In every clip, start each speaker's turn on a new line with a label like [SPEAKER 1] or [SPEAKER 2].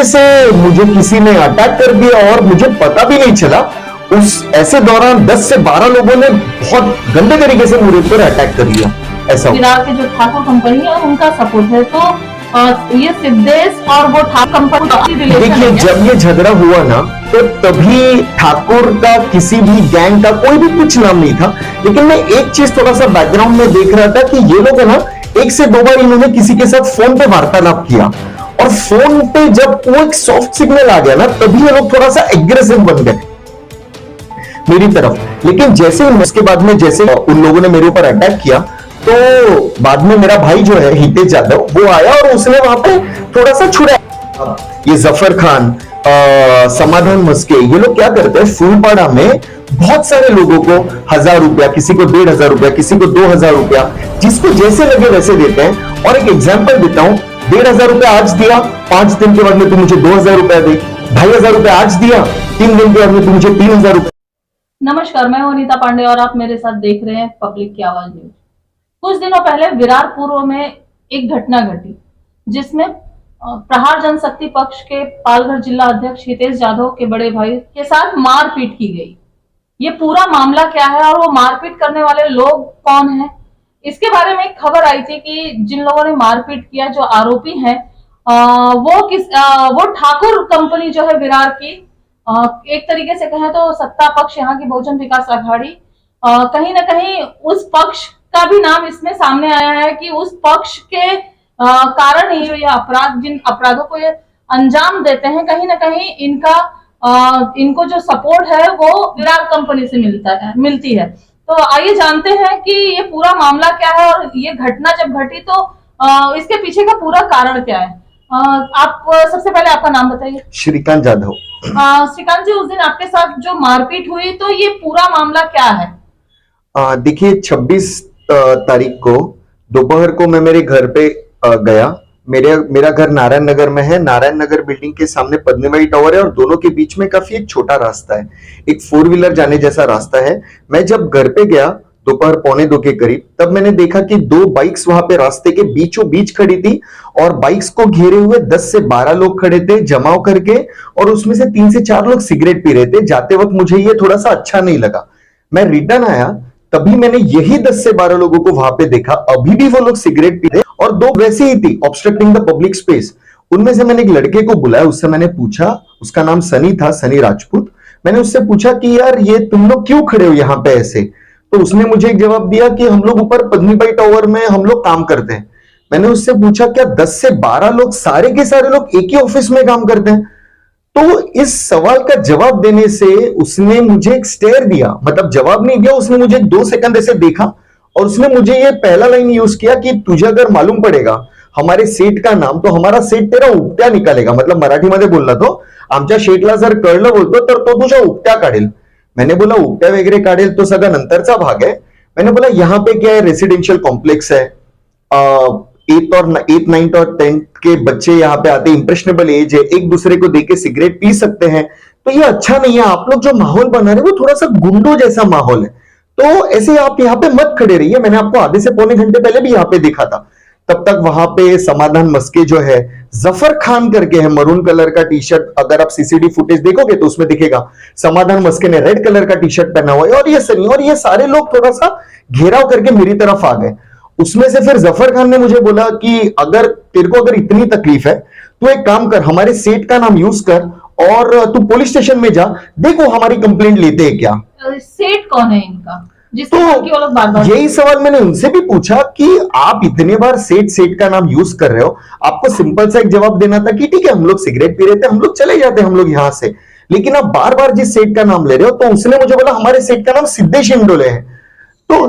[SPEAKER 1] से मुझे किसी ने अटैक कर दिया और मुझे पता भी नहीं चला। उस ऐसे दौरान 10 से 12 लोगों ने बहुत गंदे तरीके से मेरे ऊपर अटैक कर लिया। ऐसा
[SPEAKER 2] विरार के जो ठाकुर कंपनी है उनका सपोर्ट है, तो ये सिद्धेश और वो ठाकुर कंपनी।
[SPEAKER 1] देखिए, जब ये झगड़ा हुआ ना तो तभी ठाकुर का किसी भी गैंग का कोई भी कुछ नाम नहीं था। लेकिन मैं एक चीज थोड़ा सा बैकग्राउंड में देख रहा था कि ये लोग है ना, 1 से 2 बार इन्होंने किसी के साथ फोन पे वार्तालाप किया और फोन पे जब वो एक सॉफ्ट सिग्नल आ गया ना तभी ये लोग थोड़ा सा एग्रेसिव बन गए मेरी तरफ। लेकिन जैसे उसके बाद में जैसे उन लोगों ने मेरे ऊपर अटैक किया तो बाद में मेरा भाई जो है हितेश जाधव वो आया और उसने वहां पे थोड़ा सा छुड़ाया। ये जफर खान, समाधान मस्के, ये लोग क्या करते हैं, फूलपाड़ा में बहुत सारे लोगों को 1000 रुपया, किसी को 1500 रुपया, किसी को 2000 रुपया, जिसको जैसे लगे वैसे देते हैं। और एक एग्जाम्पल देता हूं, 1500 रुपया आज दिया, 5 दिन के बाद में तू मुझे 2000 रुपया दे। 2500 रुपया आज दिया, 3 दिन के बाद में तू मुझे 3000 रुपया।
[SPEAKER 2] नमस्कार, मैं हूं अनीता पांडे और आप मेरे साथ देख रहे हैं पब्लिक की आवाज न्यूज। कुछ दिनों पहले विरार पूर्व में एक घटना घटी जिसमें प्रहार जनशक्ति पक्ष के पालघर जिला अध्यक्ष हितेश जाधव के बड़े भाई के साथ मारपीट की गई। ये पूरा मामला क्या है और वो मारपीट करने वाले लोग कौन हैं, इसके बारे में एक खबर आई थी कि जिन लोगों ने मारपीट किया, जो आरोपी हैं, वो ठाकुर कंपनी जो है विरार की, एक तरीके से कहें तो सत्ता पक्ष, यहाँ की बहुजन विकास आघाड़ी, कहीं ना कहीं उस पक्ष का भी नाम इसमें सामने आया है कि उस पक्ष के कारण ही ये अपराध, जिन अपराधों को ये अंजाम देते हैं, कहीं ना कहीं इनको जो सपोर्ट है वो विरार कंपनी से मिलती है। तो आइए जानते हैं कि ये पूरा मामला क्या है और ये घटना जब घटी तो इसके पीछे का पूरा कारण क्या है। आप सबसे पहले आपका नाम बताइए।
[SPEAKER 1] श्रीकांत जाधव।
[SPEAKER 2] श्रीकांत जी, उस दिन आपके साथ जो मारपीट हुई तो ये पूरा मामला क्या है?
[SPEAKER 1] देखिए, 26 तारीख को दोपहर को मैं मेरे घर पे गया। मेरा घर नारायण नगर में है। नारायण नगर बिल्डिंग के सामने पद्मवाई टावर है और दोनों के बीच में काफी एक छोटा रास्ता है, एक 4 व्हीलर जाने जैसा रास्ता है। मैं जब घर पे गया दोपहर 1:45 के करीब, तब मैंने देखा कि 2 बाइक्स वहां पे रास्ते के बीचों बीच खड़ी थी और बाइक्स को घेरे हुए 10 से 12 लोग खड़े थे जमाव करके, और उसमें से 3 से 4 लोग सिगरेट पी रहे थे। जाते वक्त मुझे ये थोड़ा सा अच्छा नहीं लगा। मैं रिटर्न आया, तभी मैंने यही 10 से 12 लोगों को वहां पे देखा। अभी भी वो लोग सिगरेट पी रहे और 2 वैसे ही थी, ऑब्स्ट्रक्टिंग द पब्लिक स्पेस। उनमें से मैंने एक लड़के को बुलाया, उससे मैंने पूछा, उसका नाम सनी था, सनी राजपूत। मैंने उससे पूछा कि यार ये तुम लोग क्यों खड़े हो यहाँ पे ऐसे? तो उसने मुझे एक जवाब दिया कि हम लोग ऊपर पद्मवाई टावर में हम लोग काम करते हैं। मैंने उससे पूछा क्या 10 से 12 लोग सारे के सारे लोग एक ही ऑफिस में काम करते हैं? तो इस सवाल का जवाब देने से उसने मुझे एक स्टेयर दिया, मतलब जवाब नहीं दिया, उसने मुझे 2 सेकंड ऐसे देखा और उसने मुझे ये पहला लाइन यूज किया कि तुझे अगर मालूम पड़ेगा हमारे सेट का नाम तो हमारा सेट तेरा उपट्या निकालेगा। मतलब मराठीमध्ये बोलला तो, आमच्या शेटला जर कळलं बोलतो तर तो तुझा उपट्या काढेल। मैंने बोला उपट्या वगैरह काढेल तो सगळा नंतरचा भाग है। मैंने बोला यहाँ पे क्या है, रेसिडेंशियल कॉम्प्लेक्स है, 8th 9th और 10th के बच्चे यहाँ पे आते, इंप्रेशनेबल एज है, एक दूसरे को देके सिगरेट पी सकते हैं, तो ये अच्छा नहीं है। आप लोग जो माहौल बना रहे हैं वो थोड़ा सा गुंडों जैसा माहौल है, तो ऐसे आप यहाँ पे मत खड़े रहिए। मैंने आपको आधे से पौने घंटे पहले भी यहाँ पे देखा था। तब तक वहां पे समाधान मस्के जो है, जफर खान करके है, मरून कलर का टी शर्ट, अगर आप सीसीडी फुटेज देखोगे तो उसमें दिखेगा समाधान मस्के ने रेड कलर का टी शर्ट पहना हुआ है, और ये सनी और ये सारे लोग थोड़ा सा घेराव करके मेरी तरफ आ गए। उसमें से फिर जफर खान ने मुझे बोला कि अगर तेरे को अगर इतनी तकलीफ है तो एक काम कर, हमारे सेट का नाम यूज कर और तू पुलिस स्टेशन में जा, देखो हमारी कंप्लेंट लेते हैं क्या।
[SPEAKER 2] सेट कौन है इनका?
[SPEAKER 1] तो यही सवाल मैंने उनसे भी पूछा कि आप इतने बार सेट का नाम यूज कर रहे हो, आपको सिंपल सा एक जवाब देना था कि ठीक है हम लोग सिगरेट पी रहे थे, हम लोग चले जाते, हम लोग यहां से, लेकिन आप बार बार जिस सेट का नाम ले रहे हो। तो उसने मुझे बोला हमारे सेट का नाम सिद्धेश इंडोले है, तो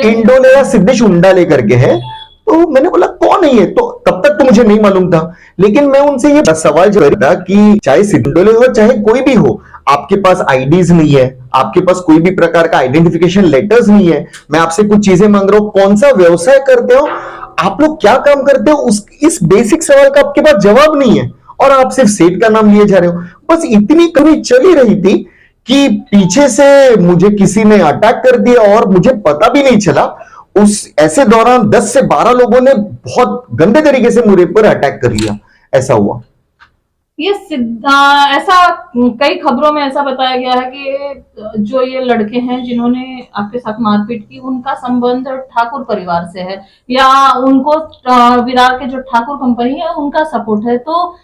[SPEAKER 1] इंडोले या सिद्धेश उंडाले करके है। तो मैंने बोला कौन है ये, तो तब तक तो मुझे नहीं मालूम था। लेकिन मैं उनसे ये सवाल जो था कि चाहे सिंडोले हो चाहे कोई भी हो, आपके पास आईडीज नहीं है, आपके पास कोई भी प्रकार का आइडेंटिफिकेशन लेटर्स नहीं है, मैं आपसे कुछ चीजें मांग रहा हूं, कौन सा व्यवसाय करते हो, आप लोग क्या काम करते हो, इस बेसिक सवाल का आपके पास जवाब नहीं है और आप सिर्फ सेट का नाम लिए जा रहे हो। बस इतनी कमी चली रही थी कि पीछे से मुझे किसी ने अटैक कर दिया और मुझे पता भी नहीं चला। उस ऐसे दौरान 10 से 12 लोगों ने बहुत गंदे तरीके से मेरे पर अटैक कर लिया। ऐसा हुआ।
[SPEAKER 2] ये ऐसा कई खबरों में ऐसा बताया गया है कि जो ये लड़के हैं जिन्होंने आपके साथ मारपीट की, उनका संबंध ठाकुर परिवार से है, या उनको विरार के जो ठाकुर कंपनी है उनका सपोर्ट है। तो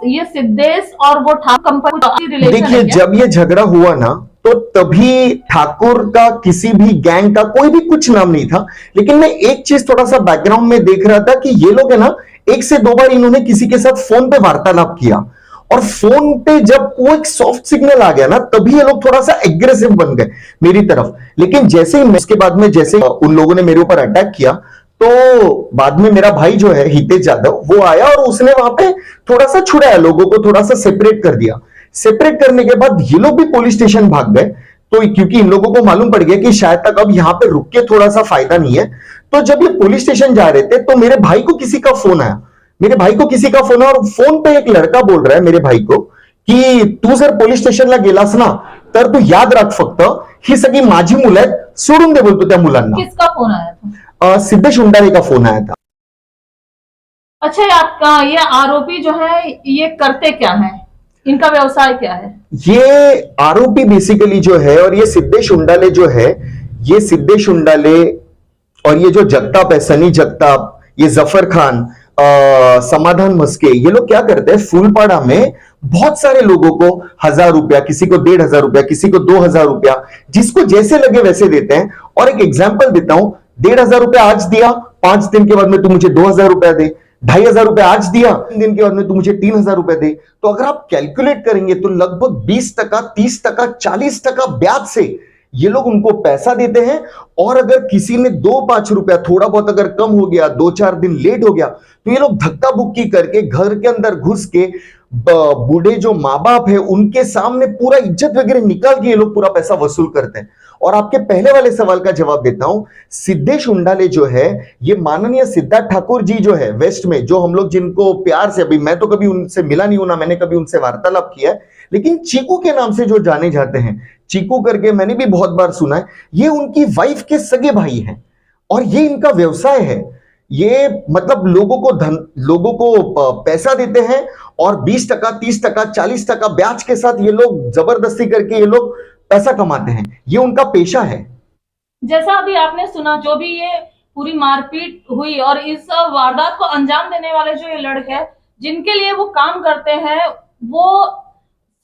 [SPEAKER 2] ये सिद्धेश और वो ठाकुर कंपनी रिलेशन है
[SPEAKER 1] देखिए,
[SPEAKER 2] क्या?
[SPEAKER 1] जब ये झगड़ा हुआ ना, तो तभी ठाकुर का किसी भी गैंग का कोई भी कुछ नाम नहीं था। लेकिन मैं एक चीज थोड़ा सा बैकग्राउंड में देख रहा था कि ये लोग है ना, एक से दो बार इन्होंने किसी के साथ फोन पे वार्तालाप किया, और फोन पे जब वो एक सॉफ्ट सिग्नल आ गया ना, तभी ये लोग थोड़ा सा एग्रेसिव बन गए मेरी तरफ। लेकिन जैसे ही उसके बाद में जैसे उन लोगों ने मेरे ऊपर अटैक किया, तो बाद में मेरा भाई जो है हितेश यादव, वो आया और उसने वहां पे थोड़ा सा छुड़ाया, लोगों को थोड़ा सा सेपरेट कर दिया। सेपरेट करने के बाद ये लोग भी पुलिस स्टेशन भाग गए। तो क्योंकि इन लोगों को मालूम पड़ गया कि शायद तक अब यहां पे रुक के थोड़ा सा फायदा नहीं है, तो जब ये पुलिस स्टेशन जा रहे थे, तो मेरे भाई को किसी का फोन आया। मेरे भाई को किसी का फोन आया और फोन पे एक लड़का बोल रहा है मेरे भाई को की तू जर पोलीस स्टेशनला गेलास ना, तर तू याद राख फक्त ही सगळी माझी मुलं आहेत, सोडून दे बोलतो त्या मुलांना।
[SPEAKER 2] किसका फोन आया था?
[SPEAKER 1] सिद्धेश उंडारे का फोन आया था।
[SPEAKER 2] अच्छा, आपका ये आरोपी जो है ये करते क्या है, इनका व्यवसाय क्या है?
[SPEAKER 1] ये आरोपी बेसिकली जो है, और ये सिद्धेश उंडाले जो है, ये सिद्धेश उंडाले और ये जो जगताप है, सनी जगताप, ये जफर खान, समाधान मस्के, ये लोग क्या करते हैं, फूलपाड़ा में बहुत सारे लोगों को 1000 रुपया, किसी को 1500 रुपया, किसी को 2000 रुपया, जिसको जैसे लगे वैसे देते हैं। और एक एग्जाम्पल देता हूं, 1500 रुपया आज दिया, 5 दिन के बाद में तू मुझे 2000 रुपया दे, 2500 रुपया आज दिया, 3 दिन के बाद में तू मुझे 3000 रुपया दे। तो अगर आप कैलकुलेट करेंगे तो लगभग 20%, 30%, 40% ब्याज से ये लोग उनको पैसा देते हैं। और अगर किसी ने 2-5 रुपया थोड़ा बहुत अगर कम हो गया, 2-4 दिन लेट हो गया, तो ये लोग धक्का बुक्की करके घर के अंदर घुस के बूढ़े जो माँ बाप है उनके सामने पूरा इज्जत वगैरह निकाल के ये लोग पूरा पैसा वसूल करते हैं। और आपके पहले वाले सवाल का जवाब देता हूं, सिद्धेश उंडाले जो है, ये माननीय सिद्धार्थ ठाकुर जी जो है वेस्ट में, जो हम लोग जिनको प्यार से, अभी मैं तो कभी उनसे मिला नहीं हूं ना, मैंने कभी उनसे वार्तालाप किया है, लेकिन चीकू के नाम से जो जाने जाते हैं, चीकू करके मैंने भी बहुत बार सुना है, ये उनकी वाइफ के सगे भाई हैं और ये इनका व्यवसाय है। ये मतलब लोगों को पैसा देते हैं और 20%, 30%, 40% ब्याज के साथ ये लोग जबरदस्ती करके ये लोग पैसा कमाते हैं। ये उनका पेशा है।
[SPEAKER 2] जैसा अभी आपने सुना, जो भी ये पूरी मारपीट हुई और इस वारदात को अंजाम देने वाले जो ये लड़के हैं, जिनके लिए वो काम करते हैं, वो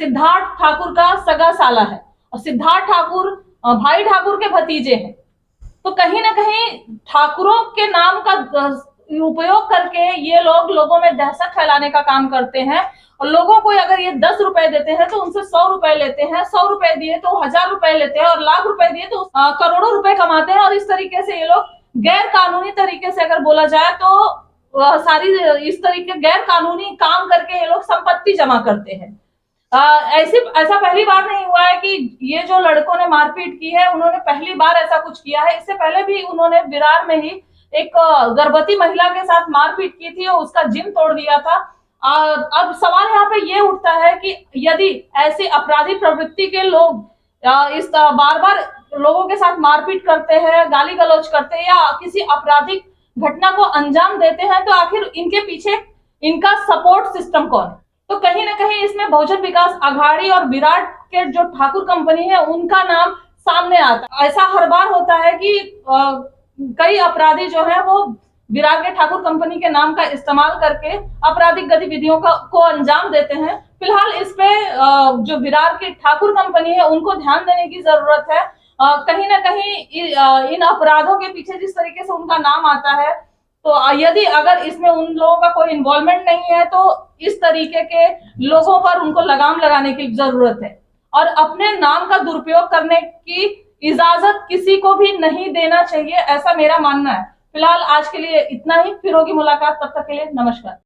[SPEAKER 2] सिद्धार्थ ठाकुर का सगा साला है और सिद्धार्थ ठाकुर भाई ठाकुर के भतीजे हैं। तो कहीं ना कहीं ठाकुरों के नाम का उपयोग करके ये लोग लोगों में दहशत फैलाने का काम करते हैं। और लोगों को अगर ये 10 रुपए देते हैं तो उनसे 100 रुपए लेते हैं, 100 रुपए दिए तो 1000 रुपए लेते हैं, और लाख रुपए दिए तो करोड़ों रुपए कमाते हैं। और इस तरीके से ये लोग गैर कानूनी तरीके से अगर बोला जाए तो सारी इस तरीके गैर कानूनी काम करके ये लोग संपत्ति जमा करते हैं। ऐसा पहली बार नहीं हुआ है कि ये जो लड़कों ने मारपीट की है उन्होंने पहली बार ऐसा कुछ किया है। इससे पहले भी उन्होंने विरार में ही एक गर्भवती महिला के साथ मारपीट की थी और उसका जिम तोड़ दिया था। अब सवाल यहाँ पे ये उठता है कि यदि ऐसी अपराधी प्रवृत्ति के लोग इस बार बार लोगों के साथ मारपीट करते हैं, गाली गलौज करते हैं या किसी आपराधिक घटना को अंजाम देते हैं, तो आखिर इनके पीछे इनका सपोर्ट सिस्टम कौन है? तो कहीं ना कहीं इसमें बहुजन विकास आघाड़ी और विराट के जो ठाकुर कंपनी है उनका नाम सामने आता है। ऐसा हर बार होता है कि कई अपराधी जो है वो विराट के ठाकुर कंपनी के नाम का इस्तेमाल करके आपराधिक गतिविधियों को अंजाम देते हैं। फिलहाल इस पे जो विराट की ठाकुर कंपनी है उनको ध्यान देने की जरूरत है। कहीं ना कहीं इन अपराधों के पीछे जिस तरीके से उनका नाम आता है, तो यदि अगर इसमें उन लोगों का कोई इन्वॉल्वमेंट नहीं है तो इस तरीके के लोगों पर उनको लगाम लगाने की जरूरत है और अपने नाम का दुरुपयोग करने की इजाजत किसी को भी नहीं देना चाहिए, ऐसा मेरा मानना है। फिलहाल आज के लिए इतना ही, फिर होगी मुलाकात, तब तक के लिए नमस्कार।